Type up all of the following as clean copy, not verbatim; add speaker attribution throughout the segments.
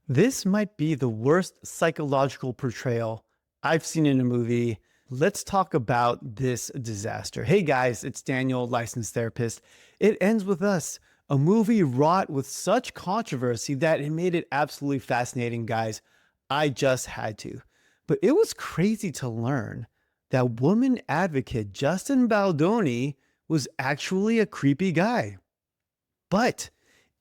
Speaker 1: This might be the worst psychological portrayal I've seen in a movie. Let's talk about this disaster. Hey guys, it's Daniel, licensed therapist. It ends with us, a movie wrought with such controversy that it made it absolutely fascinating, guys. I just had to. But it was crazy to learn that woman advocate Justin Baldoni was actually a creepy guy. But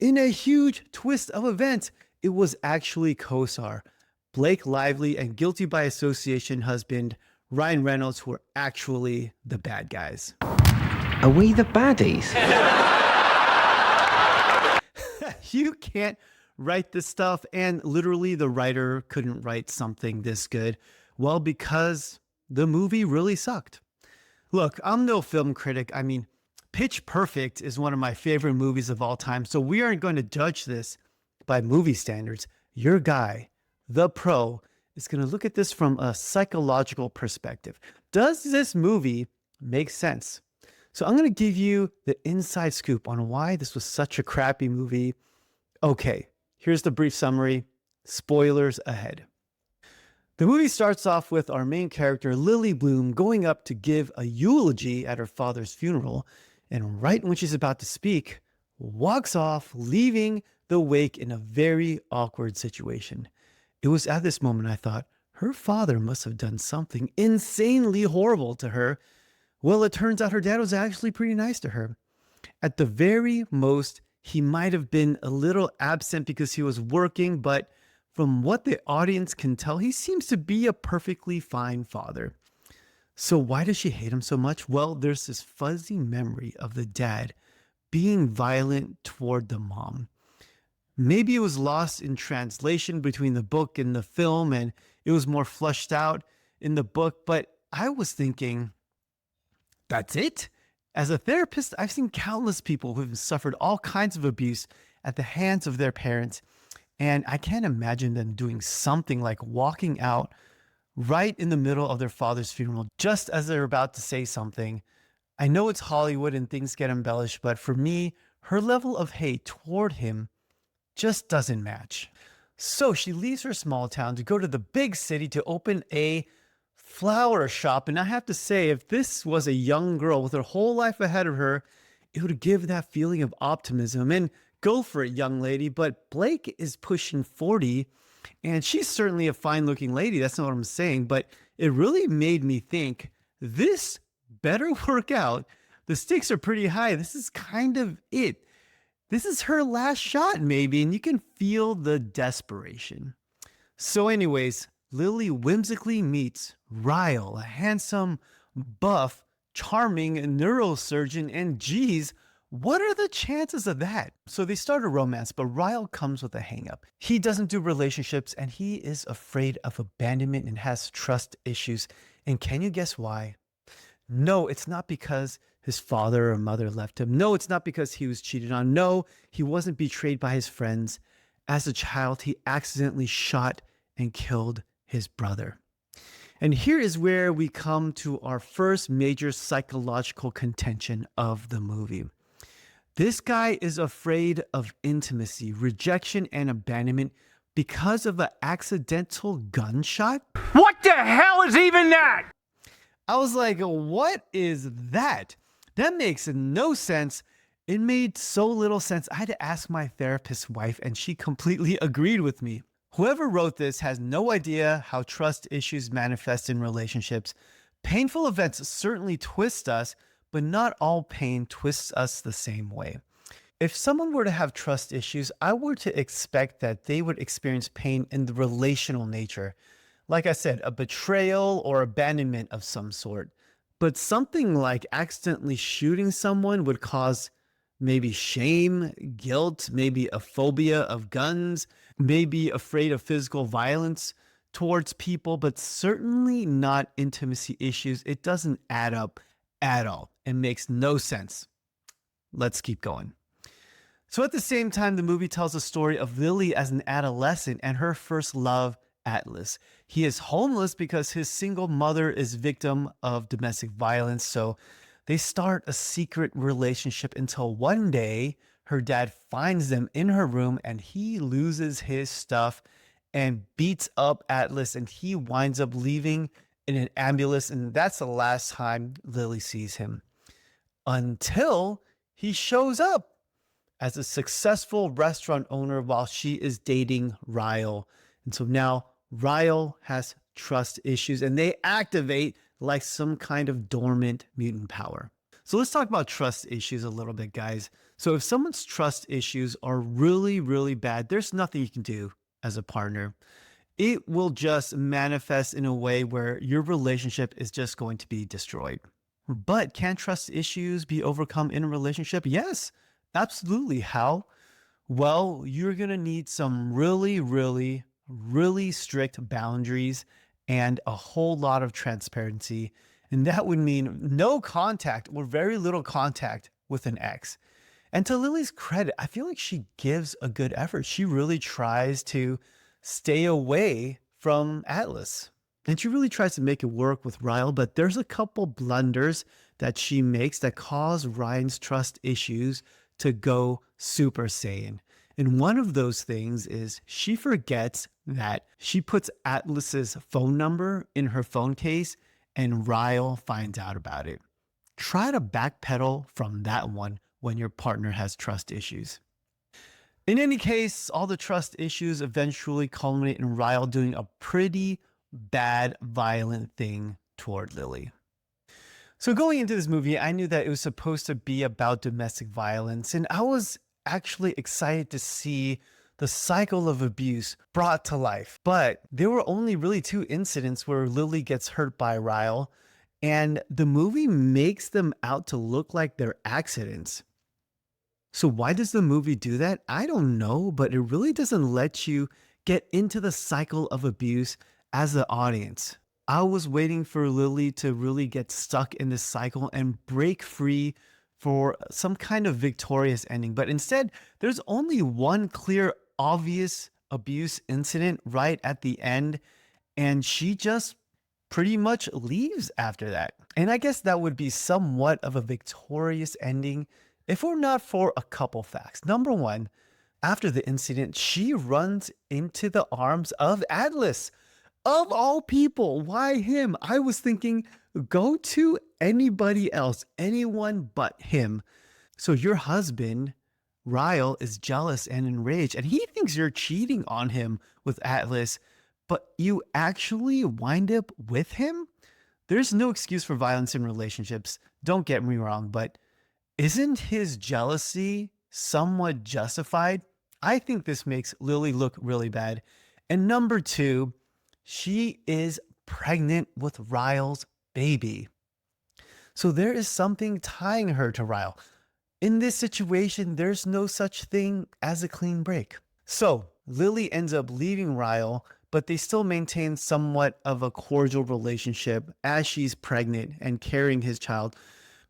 Speaker 1: in a huge twist of events, it was actually co-star Blake Lively and guilty by association husband Ryan Reynolds who were actually the bad guys.
Speaker 2: Are we the baddies?
Speaker 1: You can't write this stuff, and literally the writer couldn't write something this good. Well, because the movie really sucked. Look, I'm no film critic. I mean, Pitch Perfect is one of my favorite movies of all time, so we aren't going to judge this by movie standards. Your guy, the pro, is going to look at this from a psychological perspective. Does this movie make sense? So I'm going to give you the inside scoop on why this was such a crappy movie. Okay, here's the brief summary. Spoilers ahead. The movie starts off with our main character, Lily Bloom, going up to give a eulogy at her father's funeral, and right when she's about to speak, walks off, leaving the wake in a very awkward situation. It was at this moment I thought, her father must have done something insanely horrible to her. Well, it turns out her dad was actually pretty nice to her. At the very most, he might have been a little absent because he was working, but from what the audience can tell, he seems to be a perfectly fine father. So why does she hate him so much? Well, there's this fuzzy memory of the dad being violent toward the mom. Maybe it was lost in translation between the book and the film, and it was more fleshed out in the book, but I was thinking, that's it? As a therapist, I've seen countless people who have suffered all kinds of abuse at the hands of their parents, and I can't imagine them doing something like walking out right in the middle of their father's funeral, just as they're about to say something. I know it's Hollywood and things get embellished, but for me, her level of hate toward him just doesn't match. So she leaves her small town to go to the big city to open a flower shop. And I have to say, if this was a young girl with her whole life ahead of her, it would give that feeling of optimism. And go for it, young lady. But Blake is pushing 40, and she's certainly a fine looking lady. That's not what I'm saying. But it really made me think this better work out. The stakes are pretty high. This is kind of it. This is her last shot, maybe, and you can feel the desperation. So anyways, Lily whimsically meets Ryle, a handsome, buff, charming neurosurgeon, and geez, what are the chances of that? So they start a romance, but Ryle comes with a hangup. He doesn't do relationships, and he is afraid of abandonment and has trust issues. And can you guess why? No, it's not because his father or mother left him. No, it's not because he was cheated on. No, he wasn't betrayed by his friends. As a child, he accidentally shot and killed his brother. And here is where we come to our first major psychological contention of the movie. This guy is afraid of intimacy, rejection, and abandonment because of an accidental gunshot.
Speaker 3: What the hell is even that?
Speaker 1: I was like, what is that? That makes no sense. It made so little sense. I had to ask my therapist's wife, and she completely agreed with me. Whoever wrote this has no idea how trust issues manifest in relationships. Painful events certainly twist us, but not all pain twists us the same way. If someone were to have trust issues, I were to expect that they would experience pain in the relational nature. Like I said, a betrayal or abandonment of some sort. But something like accidentally shooting someone would cause maybe shame, guilt, maybe a phobia of guns, maybe afraid of physical violence towards people, but certainly not intimacy issues. It doesn't add up at all. It makes no sense. Let's keep going. So at the same time, the movie tells a story of Lily as an adolescent and her first love, Atlas. He is homeless because his single mother is victim of domestic violence. So they start a secret relationship until one day her dad finds them in her room and he loses his stuff and beats up Atlas, and he winds up leaving in an ambulance. And that's the last time Lily sees him until he shows up as a successful restaurant owner while she is dating Ryle. And so now Ryle has trust issues and they activate like some kind of dormant mutant power. So let's talk about trust issues a little bit, guys. So if someone's trust issues are really, really bad, there's nothing you can do as a partner. It will just manifest in a way where your relationship is just going to be destroyed. But can trust issues be overcome in a relationship? Yes, absolutely. How? Well, you're going to need some really, really, really strict boundaries and a whole lot of transparency. And that would mean no contact or very little contact with an ex. And to Lily's credit, I feel like she gives a good effort. She really tries to stay away from Atlas. And she really tries to make it work with Ryle, but there's a couple blunders that she makes that cause Ryan's trust issues to go Super Saiyan. And one of those things is she forgets that she puts Atlas's phone number in her phone case and Ryle finds out about it. Try to backpedal from that one when your partner has trust issues. In any case, all the trust issues eventually culminate in Ryle doing a pretty bad, violent thing toward Lily. So going into this movie, I knew that it was supposed to be about domestic violence, and I was actually excited to see the cycle of abuse brought to life. But there were only really 2 incidents where Lily gets hurt by Ryle, and the movie makes them out to look like they're accidents. So why does the movie do that? I don't know, but it really doesn't let you get into the cycle of abuse as the audience. I was waiting for Lily to really get stuck in this cycle and break free for some kind of victorious ending. But instead, there's only one clear, obvious abuse incident right at the end, and she just pretty much leaves after that. And I guess that would be somewhat of a victorious ending if we're not for a couple facts. Number one, after the incident, she runs into the arms of Atlas. Of all people, why him? I was thinking, go to anybody else, anyone but him. So your husband, Ryle, is jealous and enraged, and he thinks you're cheating on him with Atlas, but you actually wind up with him? There's no excuse for violence in relationships. Don't get me wrong, but isn't his jealousy somewhat justified? I think this makes Lily look really bad. And number two, she is pregnant with Ryle's baby. So there is something tying her to Ryle. In this situation, there's no such thing as a clean break. So Lily ends up leaving Ryle, but they still maintain somewhat of a cordial relationship as she's pregnant and carrying his child.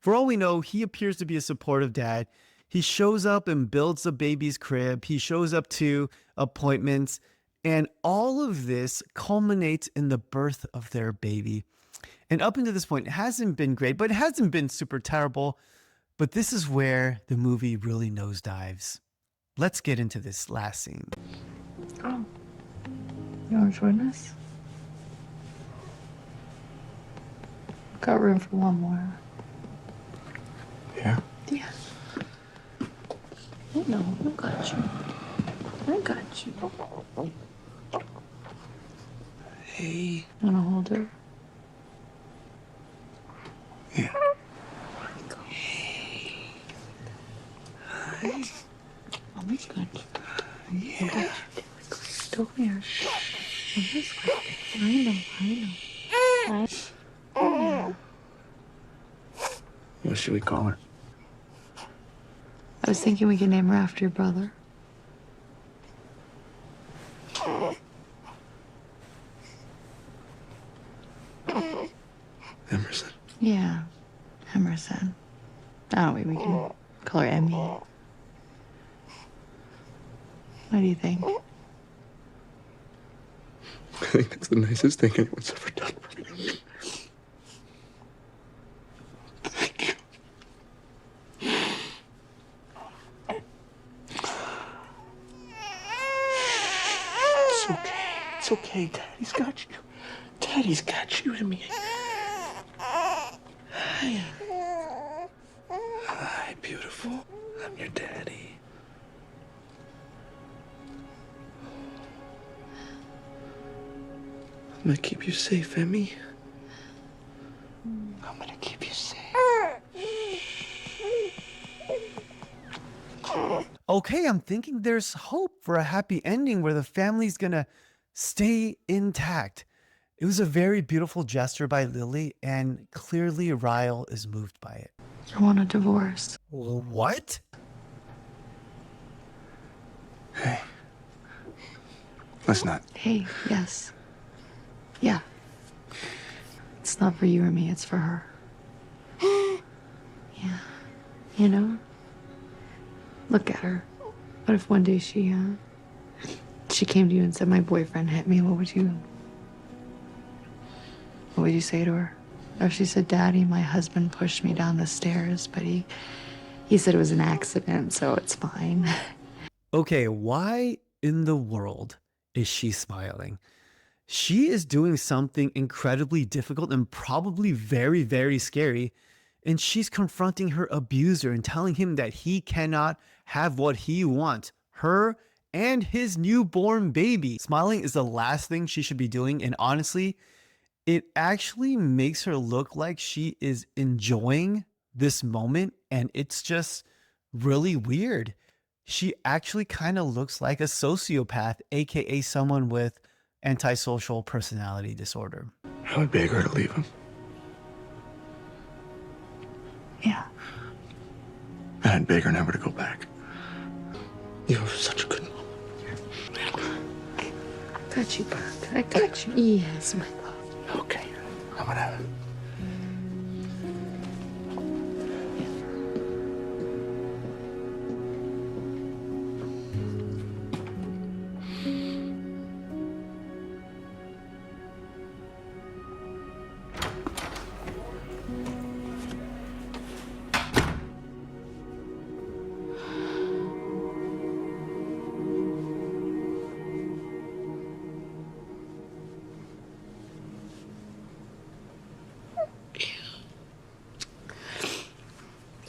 Speaker 1: For all we know, he appears to be a supportive dad. He shows up and builds the baby's crib. He shows up to appointments. And all of this culminates in the birth of their baby. And up until this point, it hasn't been great, but it hasn't been super terrible. But this is where the movie really nosedives. Let's get into this last scene.
Speaker 4: Oh, you want to join us? Got room for one more.
Speaker 5: Yeah?
Speaker 4: Yeah. Oh, no, I got you. I got you.
Speaker 5: Hey.
Speaker 4: Want to hold her?
Speaker 5: Yeah.
Speaker 4: Hi. Mommy's got you.
Speaker 5: Yeah.
Speaker 4: Don't here. Mommy's got you. I know.
Speaker 5: What should we call her?
Speaker 4: I was thinking we could name her after your brother.
Speaker 5: Emerson.
Speaker 4: Yeah, Emerson. Oh, we can call her Emmy. What do you think?
Speaker 5: I think that's the nicest thing anyone's ever done for me. Thank you. It's okay. Daddy's got you. Daddy's got you and me. Hi. Hi, beautiful. I'm your daddy. I'm gonna keep you safe, Emmy. I'm gonna keep you safe.
Speaker 1: Okay, I'm thinking there's hope for a happy ending where the family's gonna stay intact. It was a very beautiful gesture by Lily, and clearly Ryle is moved by it.
Speaker 4: I want a divorce.
Speaker 1: What?
Speaker 5: Hey. Let's not.
Speaker 4: Hey, yes. Yeah. It's not for you or me, it's for her. Yeah. You know? Look at her. What if one day she came to you and said, my boyfriend hit me, what would you say to her? Or if she said, Daddy, my husband pushed me down the stairs, but he said it was an accident, so it's fine.
Speaker 1: Okay, why in the world is she smiling? She is doing something incredibly difficult and probably very, very scary. And she's confronting her abuser and telling him that he cannot have what he wants, her and his newborn baby. Smiling is the last thing she should be doing. And honestly, it actually makes her look like she is enjoying this moment. And it's just really weird. She actually kind of looks like a sociopath, aka someone with antisocial personality disorder.
Speaker 5: I would beg her to leave him.
Speaker 4: Yeah.
Speaker 5: And I'd beg her never to go back. You're such a good mom.
Speaker 4: I got you, Buck. I got you. Yes, my love.
Speaker 5: Okay. I'm gonna...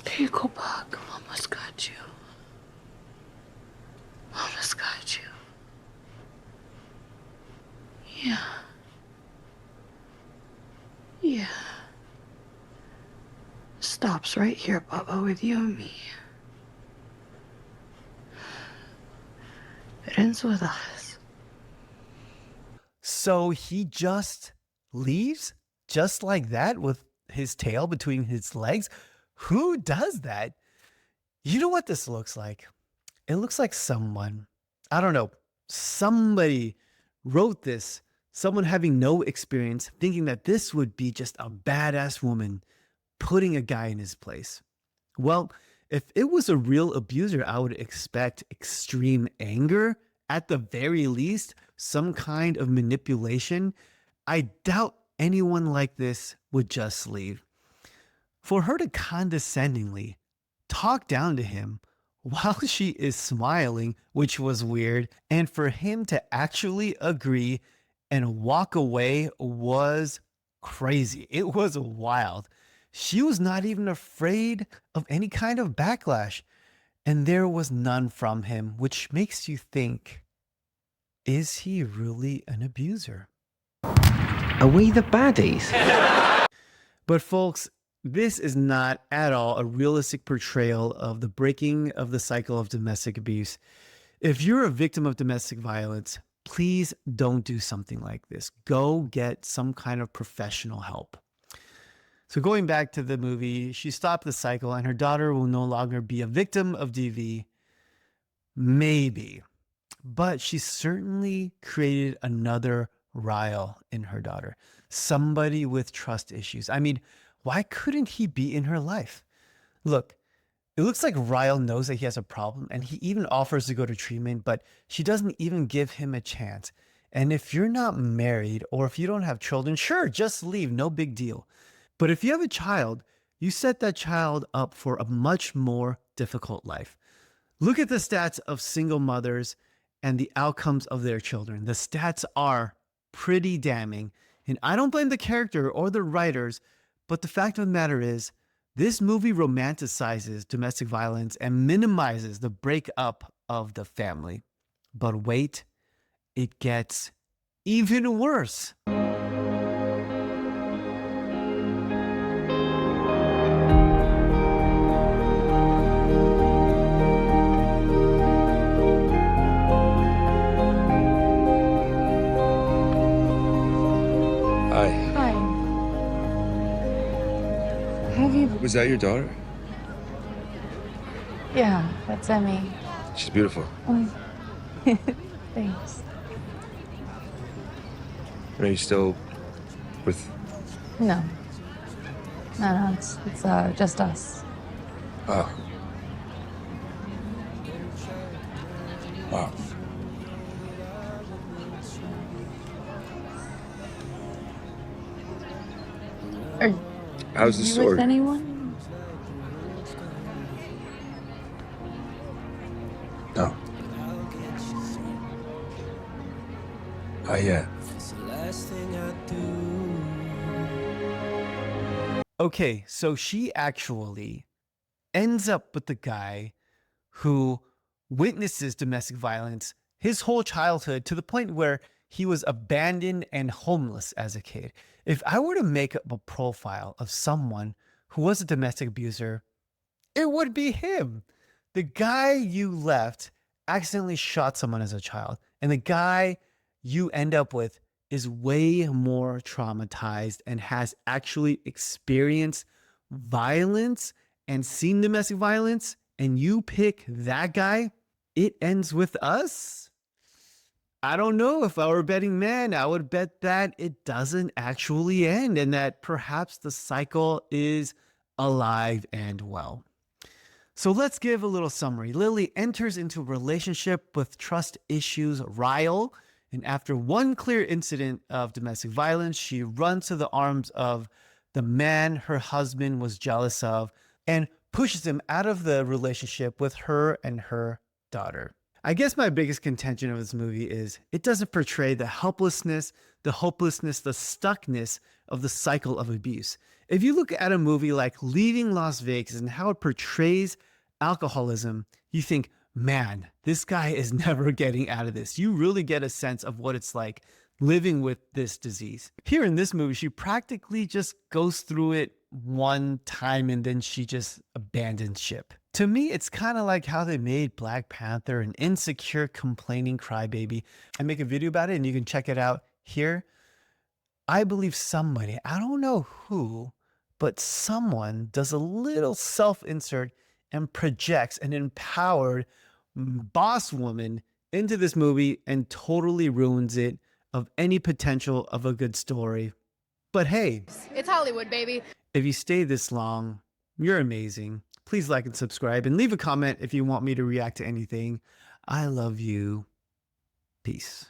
Speaker 4: There you go, Buck. Mama's got you. Mama's got you. Yeah. Yeah. Stops right here, Bubba, with you and me. It ends with us.
Speaker 1: So he just leaves just like that with his tail between his legs? Who does that? You know what this looks like? It looks like someone, I don't know, somebody wrote this, someone having no experience, thinking that this would be just a badass woman putting a guy in his place. Well, if it was a real abuser, I would expect extreme anger, at the very least, some kind of manipulation. I doubt anyone like this would just leave. For her to condescendingly talk down to him while she is smiling, which was weird, and for him to actually agree and walk away was crazy. It was wild. She was not even afraid of any kind of backlash, and there was none from him, which makes you think, is he really an abuser?
Speaker 2: Are we the baddies?
Speaker 1: But folks, this is not at all a realistic portrayal of the breaking of the cycle of domestic abuse. If you're a victim of domestic violence, please don't do something like this. Go get some kind of professional help. So going back to the movie, she stopped the cycle and her daughter will no longer be a victim of DV. Maybe. But she certainly created another Ryle in her daughter. Somebody with trust issues. I mean, why couldn't he be in her life? Look, it looks like Ryle knows that he has a problem and he even offers to go to treatment, but she doesn't even give him a chance. And if you're not married or if you don't have children, sure, just leave, no big deal. But if you have a child, you set that child up for a much more difficult life. Look at the stats of single mothers and the outcomes of their children. The stats are pretty damning. And I don't blame the character or the writers, but the fact of the matter is, this movie romanticizes domestic violence and minimizes the breakup of the family. But wait, it gets even worse.
Speaker 5: Hi.
Speaker 4: Hi. Have you?
Speaker 5: Was that your daughter?
Speaker 4: Yeah, that's Emmy.
Speaker 5: She's beautiful.
Speaker 4: Thanks.
Speaker 5: Are you still with...
Speaker 4: No. No, it's just us.
Speaker 5: Oh. Wow.
Speaker 4: Are
Speaker 5: How's the
Speaker 4: you
Speaker 5: story?
Speaker 4: with anyone?
Speaker 5: No. Not yet.
Speaker 1: Okay, so she actually ends up with the guy who witnesses domestic violence his whole childhood to the point where he was abandoned and homeless as a kid. If I were to make up a profile of someone who was a domestic abuser, it would be him. The guy you left accidentally shot someone as a child, and the guy you end up with is way more traumatized and has actually experienced violence and seen domestic violence, and you pick that guy, it ends with us? I don't know. If I were a betting man, I would bet that it doesn't actually end and that perhaps the cycle is alive and well. So let's give a little summary. Lily enters into a relationship with trust issues Ryle, and after one clear incident of domestic violence, she runs to the arms of the man her husband was jealous of and pushes him out of the relationship with her and her daughter. I guess my biggest contention of this movie is it doesn't portray the helplessness, the hopelessness, the stuckness of the cycle of abuse. If you look at a movie like Leaving Las Vegas and how it portrays alcoholism, you think, man, this guy is never getting out of this. You really get a sense of what it's like living with this disease. Here in this movie, she practically just goes through it one time and then she just abandons ship. To me, it's kind of like how they made Black Panther an insecure, complaining crybaby. I make a video about it and you can check it out here. I believe somebody, I don't know who, but someone does a little self-insert and projects an empowered boss woman into this movie and totally ruins it of any potential of a good story. But hey,
Speaker 6: it's Hollywood, baby.
Speaker 1: If you stay this long, you're amazing. Please like and subscribe and leave a comment if you want me to react to anything. I love you. Peace.